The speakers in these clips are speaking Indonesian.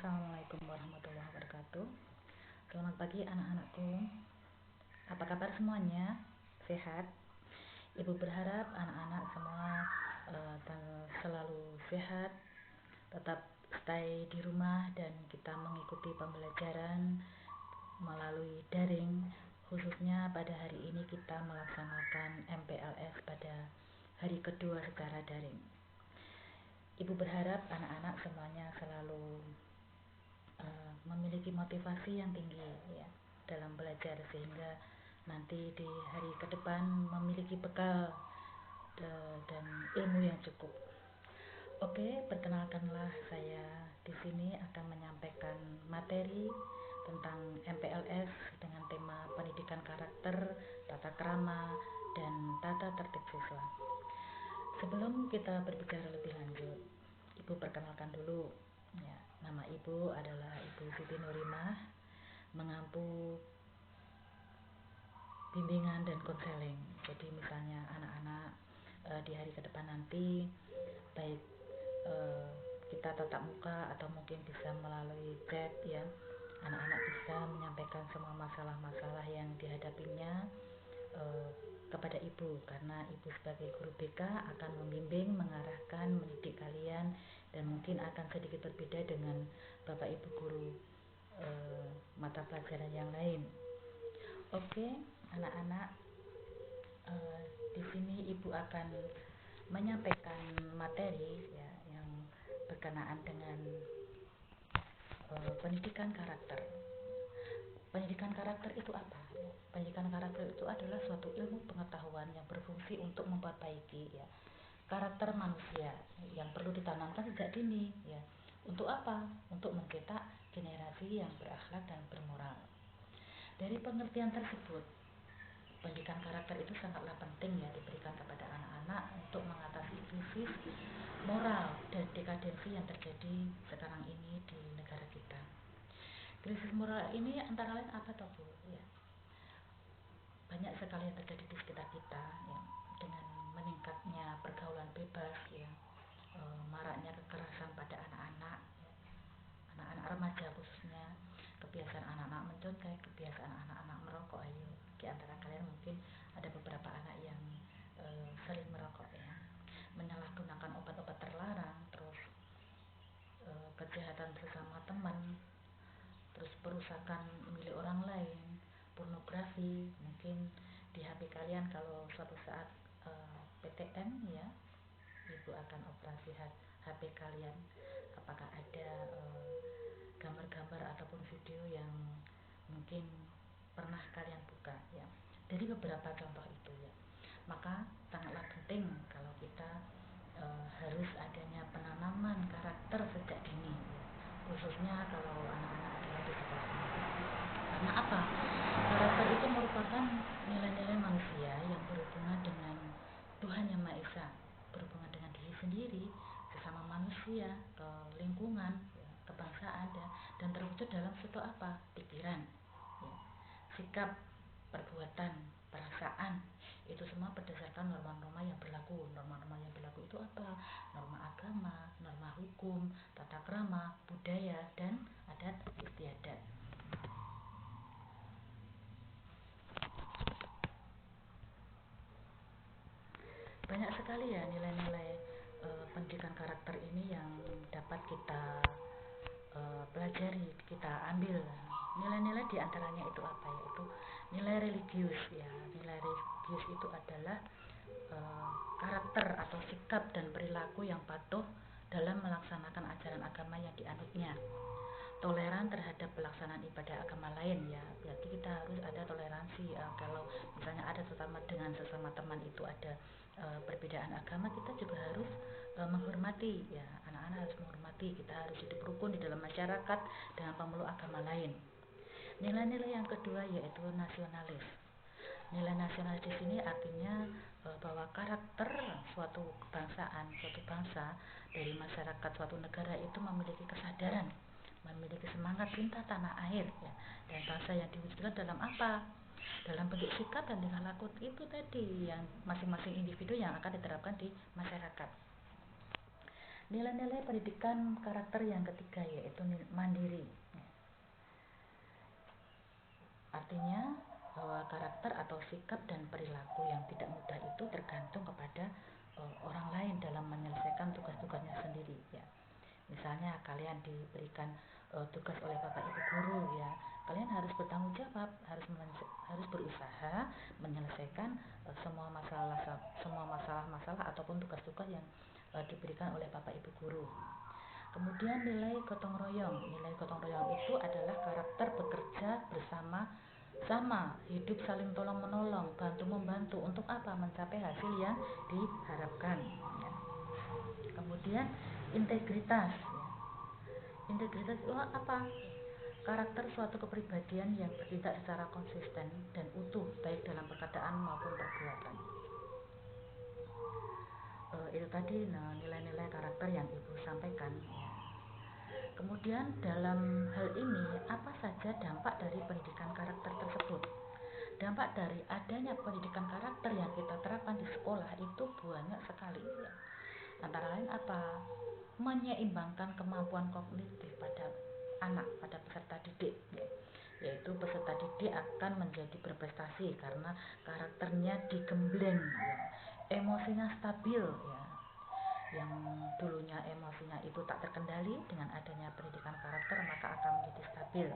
Assalamualaikum warahmatullahi wabarakatuh. Selamat pagi anak-anakku. Apa kabar semuanya? Sehat? Ibu berharap anak-anak semua selalu sehat, tetap stay di rumah dan kita mengikuti pembelajaran melalui daring. Khususnya pada hari ini kita melaksanakan MPLS pada hari kedua secara daring. Ibu berharap anak-anak semuanya selalu memiliki motivasi yang tinggi ya dalam belajar, sehingga nanti di hari ke depan memiliki bekal dan ilmu yang cukup. Oke, perkenalkanlah, saya di sini akan menyampaikan materi tentang MPLS dengan tema pendidikan karakter, tata krama, dan tata tertib siswa. Sebelum kita berbicara lebih lanjut, Ibu perkenalkan dulu. Ya, nama Ibu adalah Ibu Siti Nurimah, mengampu bimbingan dan konseling. Jadi misalnya anak-anak di hari ke depan nanti, baik kita tatap muka atau mungkin bisa melalui chat ya, anak-anak bisa menyampaikan semua masalah-masalah yang dihadapinya kepada Ibu, karena Ibu sebagai guru BK akan membimbing, mengarahkan, mendidik kalian, dan mungkin akan sedikit berbeda dengan Bapak Ibu guru mata pelajaran yang lain. Oke, anak-anak, di sini Ibu akan menyampaikan materi ya yang berkenaan dengan pendidikan karakter. Pendidikan karakter itu apa? Pendidikan karakter itu adalah suatu ilmu pengetahuan yang berfungsi untuk memperbaiki ya karakter manusia yang perlu ditanamkan sejak dini ya. Untuk apa? Untuk mencetak generasi yang berakhlak dan bermoral. Dari pengertian tersebut, pendidikan karakter itu sangatlah penting ya diberikan kepada anak-anak untuk mengatasi krisis moral dan dekadensi yang terjadi sekarang ini di negara kita. Krisis moral ini antara lain apa toh Bu? Ya, banyak sekali yang terjadi di sekitar kita ya, dengan meningkatnya pergaulan bebas ya, maraknya kekerasan pada anak-anak ya, anak-anak remaja khususnya, kebiasaan anak-anak mencontek, kebiasaan anak-anak merokok. Ayo, di antara kalian mungkin ada beberapa anak yang sering merokok ya, menyalahgunakan obat-obat terlarang, terus kejahatan bersama teman, terus perusakan milik orang lain, pornografi. Mungkin di HP kalian kalau suatu saat PTM ya, Ibu akan operasi HP kalian, apakah ada gambar-gambar ataupun video yang mungkin pernah kalian buka ya. Dari beberapa contoh itu ya, maka sangatlah penting kalau kita harus adanya penanaman karakter sejak dini ya, khususnya kalau anak-anak adalah di sekolah. Karena apa? Karakter itu merupakan nilai-nilai manusia yang berhubungan dengan Tuhan Yang Maha Esa, berhubungan dengan diri sendiri, sesama manusia, lingkungan, ya, kebangsaan, dan terwujud dalam suatu apa? Pikiran, ya, sikap, perbuatan, perasaan. Itu semua berdasarkan norma-norma yang berlaku. Norma-norma yang berlaku itu apa? Norma agama, norma hukum, tata krama, budaya, dan adat istiadat. Banyak sekali ya nilai-nilai pendidikan karakter ini yang dapat kita pelajari, kita ambil. Nilai-nilai diantaranya itu apa? Yaitu nilai religius ya. Nilai religius itu adalah karakter atau sikap dan perilaku yang patuh dalam melaksanakan ajaran agama yang dianutnya. Toleran terhadap pelaksanaan ibadah agama lain ya, berarti kita harus ada toleransi. Kalau misalnya ada terutama dengan sesama teman itu ada perbedaan agama, kita juga harus menghormati ya, anak-anak harus menghormati. Kita harus hidup rukun di dalam masyarakat dengan pemeluk agama lain. Nilai-nilai yang kedua yaitu nasionalis. Nilai nasionalis di sini artinya bahwa karakter suatu kebangsaan, suatu bangsa dari masyarakat suatu negara itu memiliki kesadaran, memiliki semangat cinta tanah air ya, dan bangsa yang diwujudkan dalam apa? Dalam bentuk sikap dan tingkah laku itu tadi yang masing-masing individu yang akan diterapkan di masyarakat. Nilai-nilai pendidikan karakter yang ketiga yaitu mandiri. Artinya bahwa karakter atau sikap dan perilaku yang tidak mudah itu tergantung kepada orang lain dalam menyelesaikan tugas-tugasnya sendiri ya. Misalnya kalian diberikan tugas oleh Bapak Ibu guru ya, kalian harus bertanggung jawab, harus berusaha menyelesaikan semua masalah ataupun tugas-tugas yang diberikan oleh Bapak Ibu guru. Kemudian nilai gotong royong. Nilai gotong royong itu adalah karakter bekerja bersama sama, hidup saling tolong menolong, bantu membantu untuk apa? Mencapai hasil yang diharapkan ya. Kemudian integritas ya. Integritas itu apa? Karakter suatu kepribadian yang bertindak secara konsisten dan utuh baik dalam perkataan maupun perbuatan. Itu tadi nilai-nilai karakter yang Ibu sampaikan ya. Kemudian dalam hal ini apa saja dampak dari pendidikan karakter tersebut? Dampak dari adanya pendidikan karakter yang kita terapkan di sekolah itu banyak sekali ya. Antara lain apa? Menyeimbangkan kemampuan kognitif pada anak, pada peserta didik ya. Yaitu peserta didik akan menjadi berprestasi karena karakternya digembleng ya. Emosinya stabil ya. Yang dulunya emosinya itu tak terkendali, dengan adanya pendidikan karakter maka akan menjadi stabil.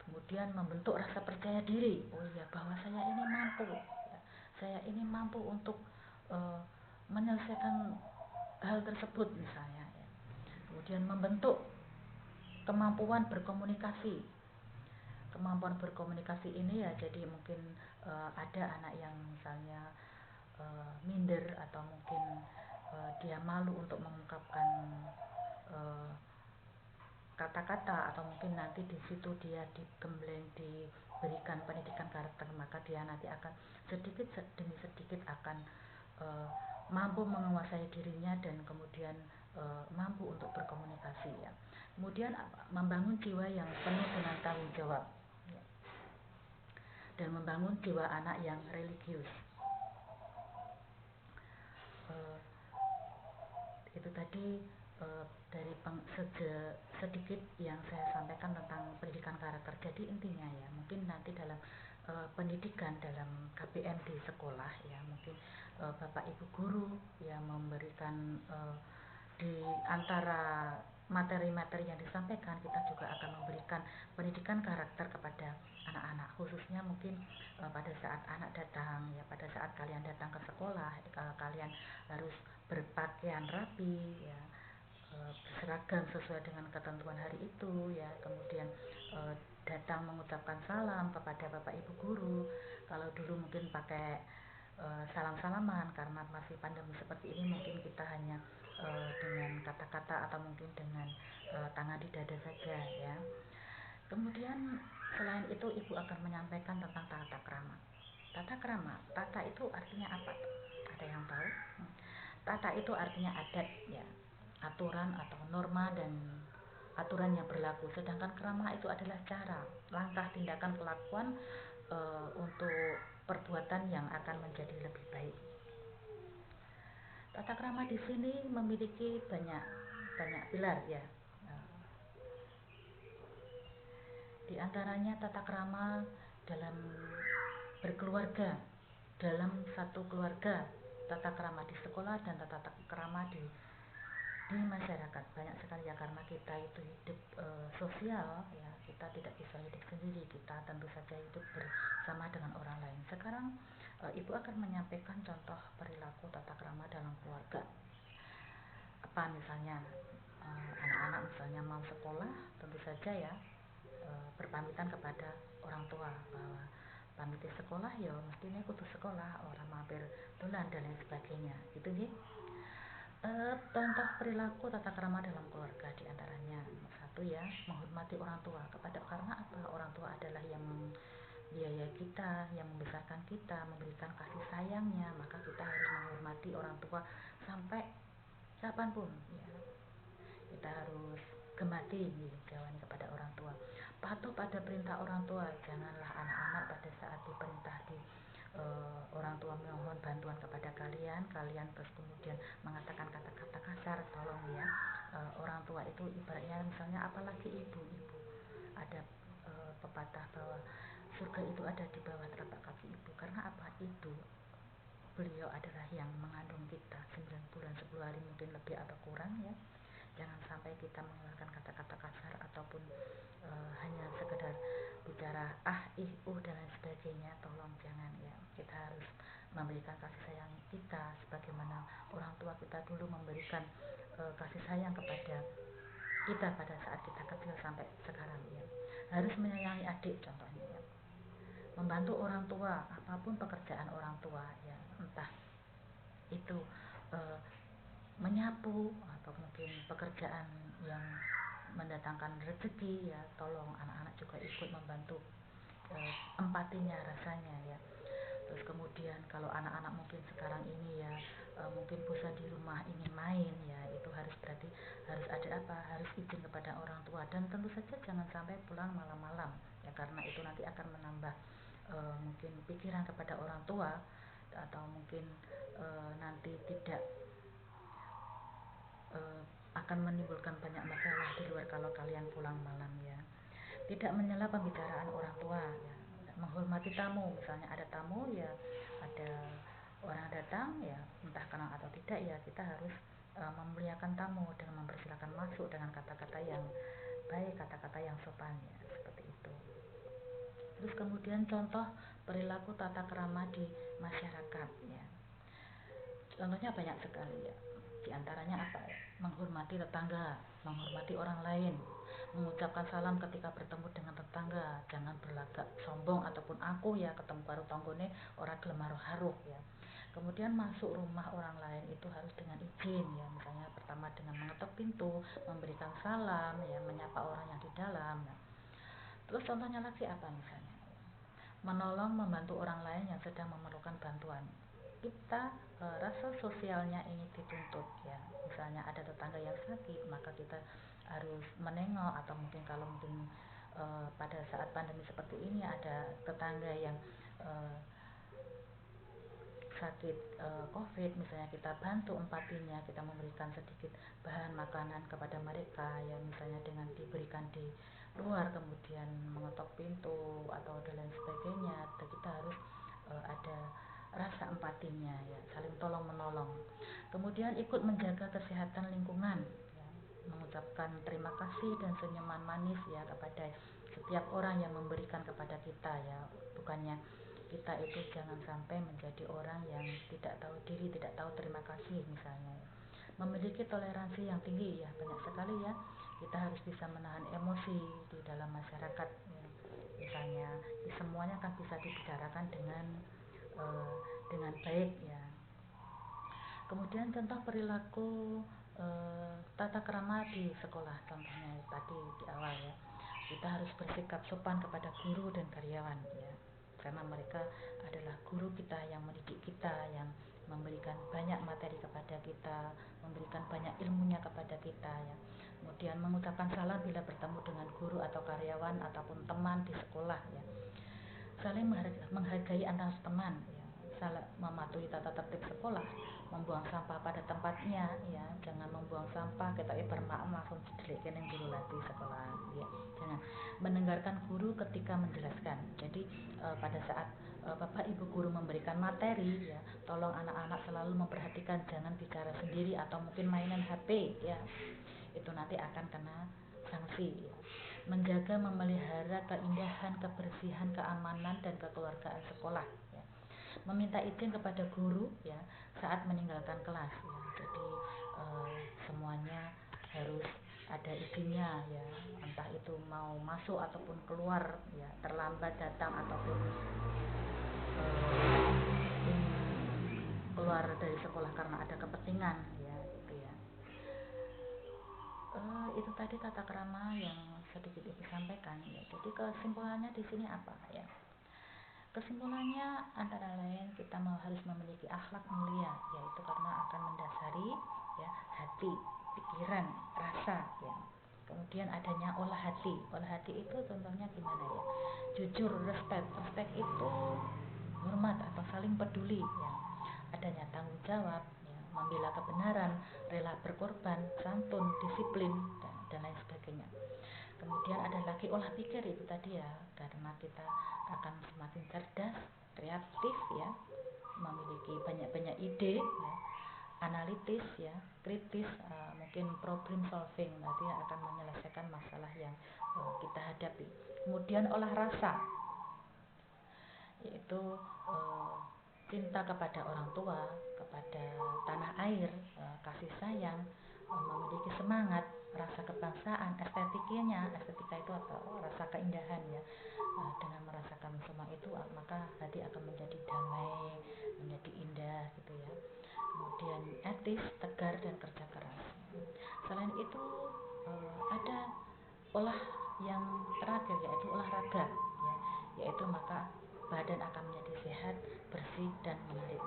Kemudian membentuk rasa percaya diri, oh iya bahwa saya ini mampu ya. Saya ini mampu untuk menyelesaikan hal tersebut misalnya ya. Kemudian membentuk kemampuan berkomunikasi. Kemampuan berkomunikasi ini ya, jadi mungkin ada anak yang misalnya minder atau mungkin dia malu untuk mengungkapkan kata-kata, atau mungkin nanti di situ dia digembleng, diberikan pendidikan karakter, maka dia nanti akan sedikit demi sedikit akan mampu menguasai dirinya dan kemudian mampu untuk berkomunikasi ya. Kemudian membangun jiwa yang penuh dengan tanggung jawab ya. Dan membangun jiwa anak yang religius. Itu tadi dari sedikit yang saya sampaikan tentang pendidikan karakter. Jadi intinya ya, mungkin nanti dalam pendidikan dalam KBM di sekolah ya, mungkin Bapak Ibu guru ya memberikan di antara materi-materi yang disampaikan, kita juga akan memberikan pendidikan karakter kepada anak-anak, khususnya mungkin pada saat anak datang ya, pada saat kalian datang ke sekolah, kalian harus berpakaian rapi ya, berseragam sesuai dengan ketentuan hari itu ya. Kemudian datang mengucapkan salam kepada Bapak Ibu guru. Kalau dulu mungkin pakai salam-salaman, karena masih pandemi seperti ini mungkin kita hanya dengan kata-kata atau mungkin dengan tangan di dada saja ya. Kemudian selain itu Ibu akan menyampaikan tentang tata krama. Tata krama, tata itu artinya apa? Ada yang tahu? Tata itu artinya adat ya, aturan atau norma dan aturan yang berlaku. Sedangkan krama itu adalah cara, langkah, tindakan, kelakuan untuk perbuatan yang akan menjadi lebih baik. Tata krama di sini memiliki banyak pilar ya. Di antaranya tata krama dalam berkeluarga, dalam satu keluarga, tata krama di sekolah, dan tata krama di masyarakat. Banyak sekali ya, karena kita itu hidup sosial ya, kita tidak bisa hidup sendiri, kita tentu saja hidup bersama dengan orang lain. Sekarang Ibu akan menyampaikan contoh perilaku tata krama dalam keluarga. Apa misalnya anak-anak misalnya mau sekolah, tentu saja ya berpamitan kepada orang tua bahwa pamit sekolah ya mestinya kudu sekolah, orang mampir dolan dan lain sebagainya gitu nih. Contoh perilaku tata krama dalam keluarga diantaranya satu ya, menghormati orang tua, karena apa? Orang tua adalah yang membiayai kita, yang membesarkan kita, memberikan kasih sayangnya, maka kita harus menghormati orang tua sampai kapanpun ya. Kita harus gemati jawani kepada orang tua, patuh pada perintah orang tua. Janganlah anak-anak pada saat diperintah orang tua memohon bantuan kepada kalian terus kemudian mengatakan kata-kata kasar, tolong ya. Orang tua itu ibaratnya misalnya apalagi ibu-ibu, ada pepatah bahwa surga itu ada di bawah telapak kaki ibu. Karena apa? Itu beliau adalah yang mengandung kita 9 bulan 10 hari mungkin lebih atau kurang ya. Jangan sampai kita mengeluarkan kata-kata kasar ataupun hanya sekedar bicara dan lain sebagainya. Tolong jangan ya. Kita harus memberikan kasih sayang kita sebagaimana orang tua kita dulu memberikan kasih sayang kepada kita pada saat kita kecil sampai sekarang ya. Harus menyayangi adik contohnya ya. Membantu orang tua, apapun pekerjaan orang tua ya, entah itu menyapu atau mungkin pekerjaan yang mendatangkan rezeki ya, tolong anak-anak juga ikut membantu, empatinya rasanya ya. Terus kemudian kalau anak-anak mungkin sekarang ini ya mungkin bosan di rumah ingin main ya, itu berarti harus ada harus izin kepada orang tua, dan tentu saja jangan sampai pulang malam-malam ya, karena itu nanti akan menambah mungkin pikiran kepada orang tua, atau mungkin nanti tidak akan menimbulkan banyak masalah di luar kalau kalian pulang malam ya. Tidak menyela pembicaraan orang tua ya. Menghormati tamu, misalnya ada tamu ya, ada orang datang ya, entah kenal atau tidak ya, kita harus memuliakan tamu dengan mempersilakan masuk dengan kata-kata yang baik, kata-kata yang sopan ya, seperti itu. Terus kemudian contoh perilaku tata krama di masyarakat ya. Contohnya banyak sekali ya. Di antaranya apa ya? Menghormati tetangga, menghormati orang lain, mengucapkan salam ketika bertemu dengan tetangga, jangan berlagak sombong ataupun aku ya ketemu karo tanggane ora gelem haruh ya. Kemudian masuk rumah orang lain itu harus dengan izin ya, misalnya pertama dengan mengetuk pintu, memberikan salam ya, menyapa orang yang di dalam. Nah, terus contohnya lagi apa misalnya? Menolong membantu orang lain yang sedang memerlukan bantuan. Kita rasa sosialnya ini dituntut ya, misalnya ada tetangga yang sakit maka kita harus menengok, atau mungkin kalau mungkin pada saat pandemi seperti ini ada tetangga yang sakit COVID misalnya, kita bantu empatinya, kita memberikan sedikit bahan makanan kepada mereka ya, misalnya dengan diberikan di luar, kemudian mengetok pintu atau dan lain sebagainya. Kita harus ada rasa empatinya ya, saling tolong menolong. Kemudian ikut menjaga kesehatan lingkungan ya, mengucapkan terima kasih dan senyuman manis ya kepada setiap orang yang memberikan kepada kita ya. Bukannya kita itu jangan sampai menjadi orang yang tidak tahu diri, tidak tahu terima kasih misalnya ya. Memiliki toleransi yang tinggi ya, banyak sekali ya, kita harus bisa menahan emosi di dalam masyarakat ya. Misalnya semuanya kan bisa dibicarakan dengan baik ya. Kemudian contoh perilaku tata krama di sekolah, contohnya tadi di awal ya, kita harus bersikap sopan kepada guru dan karyawan ya, karena mereka adalah guru kita yang mendidik kita, yang memberikan banyak materi kepada kita, memberikan banyak ilmunya kepada kita ya. Kemudian mengucapkan salam bila bertemu dengan guru atau karyawan ataupun teman di sekolah ya. Saling menghargai antar teman ya, saling mematuhi tata tertib sekolah, membuang sampah pada tempatnya ya, jangan membuang sampah kita bermaaf langsung didelik yang guru lagi sekolah ya. Jangan mendengarkan guru ketika menjelaskan. Jadi pada saat Bapak Ibu guru memberikan materi ya, tolong anak-anak selalu memperhatikan, jangan bicara sendiri atau mungkin mainan HP ya, itu nanti akan kena sanksi ya. Menjaga memelihara keindahan, kebersihan, keamanan dan kekeluargaan sekolah ya. Meminta izin kepada guru ya saat meninggalkan kelas ya. Jadi semuanya harus ada izinnya ya, entah itu mau masuk ataupun keluar ya, terlambat datang ataupun keluar dari sekolah karena ada kepentingan ya, gitu ya. Itu tadi tata krama yang sedikit ibu sampaikan ya. Jadi kesimpulannya di sini apa ya? Kesimpulannya antara lain kita harus memiliki akhlak mulia, yaitu karena akan mendasari ya hati, pikiran, rasa ya. Kemudian adanya olah hati. Olah hati itu contohnya gimana ya? Jujur, respect. Respect itu hormat atau saling peduli ya, adanya tanggung jawab ya, membela kebenaran, rela berkorban, santun, disiplin dan lain sebagainya. Kemudian ada lagi olah pikir, itu tadi ya, karena kita akan semakin cerdas, kreatif ya, memiliki banyak ide ya, analitis ya, kritis, mungkin problem solving, nanti akan menyelesaikan masalah yang kita hadapi. Kemudian olah rasa, yaitu cinta kepada orang tua, kepada tanah air, kasih sayang, memiliki semangat, rasa kebangsaan, estetika itu atau rasa keindahan ya. Dengan merasakan semua itu maka hati akan menjadi damai, menjadi indah gitu ya. Kemudian etis, tegar dan kerja keras. Selain itu ada olah yang terakhir, yaitu olahraga ya, yaitu maka badan akan menjadi sehat, bersih dan menarik.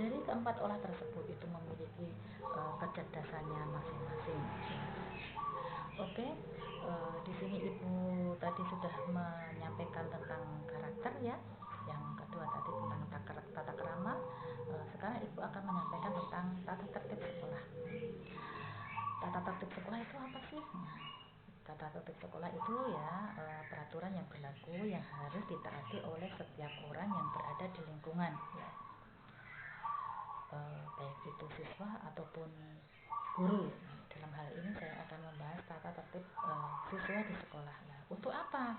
Dari keempat olah tersebut itu memiliki kecerdasannya masing-masing. Oke, di sini Ibu tadi sudah menyampaikan tentang karakter ya. Yang kedua tadi tentang tata krama. Sekarang Ibu akan menyampaikan tentang tata tertib sekolah. Tata tertib sekolah itu apa sih? Tata tertib sekolah itu ya peraturan yang berlaku yang harus ditaati oleh setiap orang yang berada di lingkungan ya. Baik itu siswa ataupun guru. Dalam hal ini saya akan membahas tata tertib siswa di sekolah. Nah, untuk apa?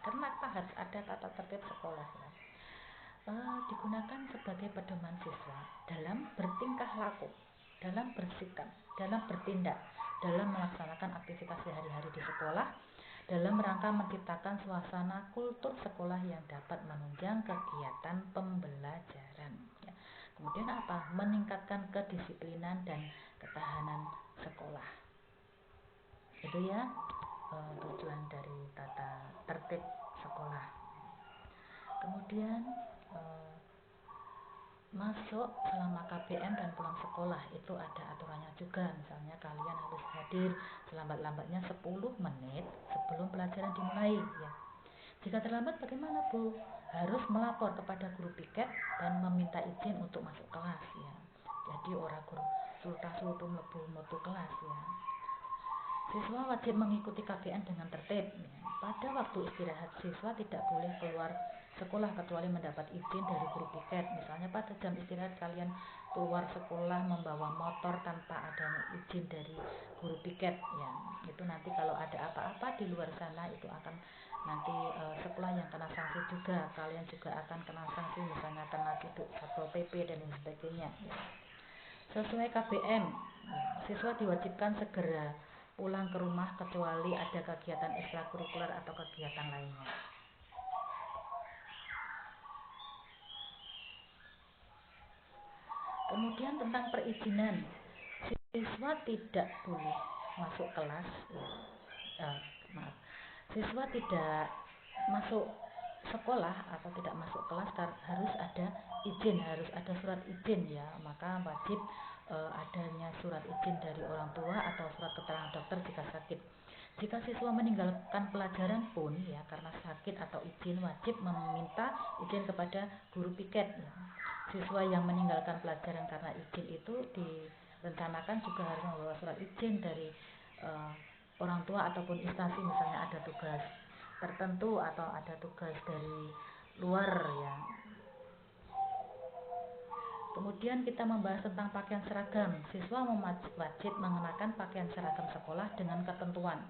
Kenapa harus ada tata tertib sekolah ya? Digunakan sebagai pedoman siswa dalam bertingkah laku, dalam bersikap, dalam bertindak, dalam melaksanakan aktivitas sehari-hari di sekolah, dalam rangka menciptakan suasana kultur sekolah yang dapat menunjang kegiatan pembelajaran ya. Kemudian apa? Meningkatkan kedisiplinan dan ketahanan sekolah. Itu ya tujuan dari tata tertib sekolah. Kemudian masuk selama KBM dan pulang sekolah itu ada aturannya juga. Misalnya kalian harus hadir selambat-lambatnya 10 menit sebelum pelajaran dimulai ya. Jika terlambat bagaimana Bu? Harus melapor kepada guru piket dan meminta izin untuk masuk kelas ya. Jadi orang guru sulta-sultu metu kelas ya. Siswa wajib mengikuti KBM dengan tertib ya. Pada waktu istirahat siswa tidak boleh keluar sekolah kecuali mendapat izin dari guru piket. Misalnya pada jam istirahat kalian keluar sekolah membawa motor tanpa adanya izin dari guru piket ya, itu nanti kalau ada apa-apa di luar sana itu akan nanti sekolah yang kena sanksi juga, kalian juga akan kena sanksi, misalnya kena duduk Satpol PP dan lain sebagainya ya. Sesuai KBM ya, siswa diwajibkan segera pulang ke rumah kecuali ada kegiatan ekstrakurikuler atau kegiatan lainnya. Kemudian tentang perizinan, siswa tidak boleh masuk kelas ya. Siswa tidak masuk sekolah atau tidak masuk kelas harus ada izin, harus ada surat izin ya. Maka wajib adanya surat izin dari orang tua atau surat keterangan dokter jika sakit. Jika siswa meninggalkan pelajaran pun ya karena sakit atau izin, wajib meminta izin kepada guru piket ya. Siswa yang meninggalkan pelajaran karena izin itu direncanakan juga harus membawa surat izin dari orang tua ataupun instansi, misalnya ada tugas tertentu atau ada tugas dari luar ya. Kemudian kita membahas tentang pakaian seragam. Siswa wajib mengenakan pakaian seragam sekolah dengan ketentuan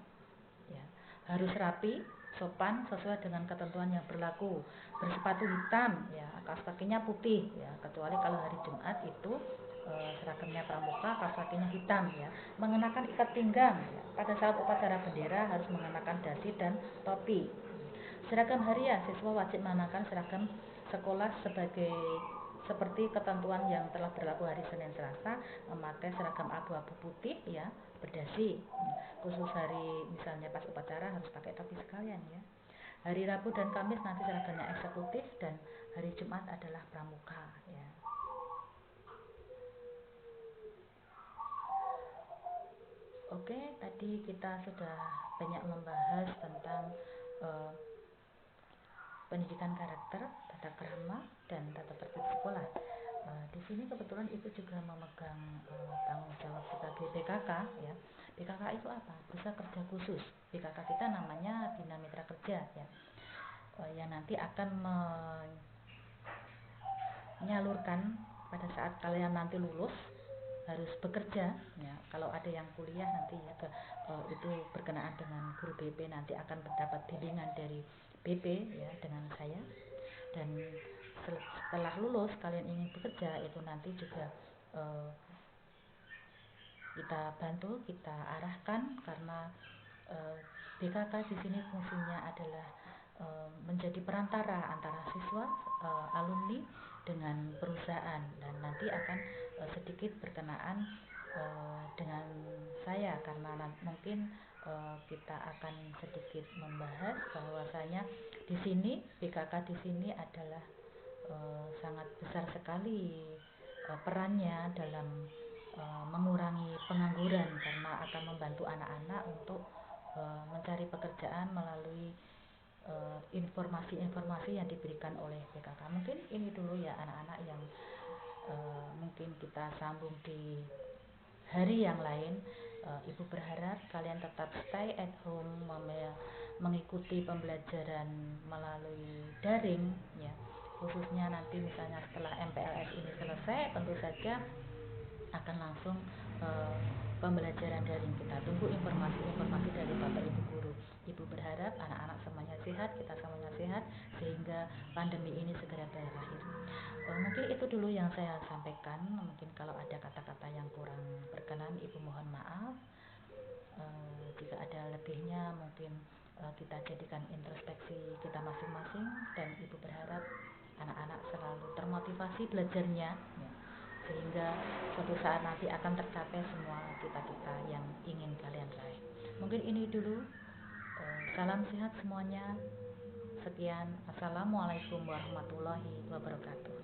ya. Harus rapi, sopan sesuai dengan ketentuan yang berlaku. Bersepatu hitam ya, kaos kakinya putih ya, kecuali kalau hari Jumat itu seragamnya pramuka, kaos kakinya hitam ya. Mengenakan ikat pinggang ya. Pada saat upacara bendera harus mengenakan dasi dan topi. Seragam harian, siswa wajib mengenakan seragam sekolah seperti ketentuan yang telah berlaku hari Senin Selasa, memakai seragam abu-abu putih ya, berdasi. Khusus hari misalnya pas upacara harus pakai topi sekalian ya. Hari Rabu dan Kamis nanti seragamnya eksekutif dan hari Jumat adalah pramuka ya. Oke, tadi kita sudah banyak membahas tentang pendidikan karakter, tata tata krama dan tata tertib sekolah. Di sini kebetulan Ibu juga memegang tanggung jawab sebagai BKK ya. BKK itu apa? Berusaha kerja khusus. BKK kita namanya Bina Mitra Kerja ya. Yang nanti akan menyalurkan pada saat kalian nanti lulus harus bekerja ya. Kalau ada yang kuliah nanti juga itu berkenaan dengan guru BP, nanti akan mendapat bimbingan dari BP ya dengan saya. Dan setelah lulus kalian ingin bekerja, itu nanti juga kita bantu, kita arahkan, karena BKK di sini fungsinya adalah menjadi perantara antara siswa, alumni dengan perusahaan, dan nanti akan sedikit berkenaan dengan saya, karena mungkin kita akan sedikit membahas bahwasanya di sini BKK di sini adalah sangat besar sekali perannya dalam mengurangi pengangguran, karena akan membantu anak-anak untuk mencari pekerjaan melalui informasi-informasi yang diberikan oleh BKK. Mungkin ini dulu ya anak-anak yang mungkin kita sambung di hari yang lain. Ibu berharap kalian tetap stay at home, mengikuti pembelajaran melalui daring ya, khususnya nanti misalnya setelah MPLS ini selesai, tentu saja akan langsung pembelajaran daring. Kita tunggu informasi-informasi dari Bapak Ibu guru. Ibu berharap anak-anak semuanya sehat, kita semuanya sehat, sehingga pandemi ini segera berakhir. Mungkin itu dulu yang saya sampaikan. Mungkin kalau ada kata-kata yang kurang berkenan, Ibu mohon maaf. Jika ada lebihnya mungkin kita jadikan introspeksi kita masing-masing, dan Ibu berharap anak-anak selalu termotivasi belajarnya ya, sehingga suatu saat nanti akan tercapai semua cita-cita yang ingin kalian raih. Mungkin ini dulu. Salam sehat semuanya. Sekian. Assalamualaikum warahmatullahi wabarakatuh.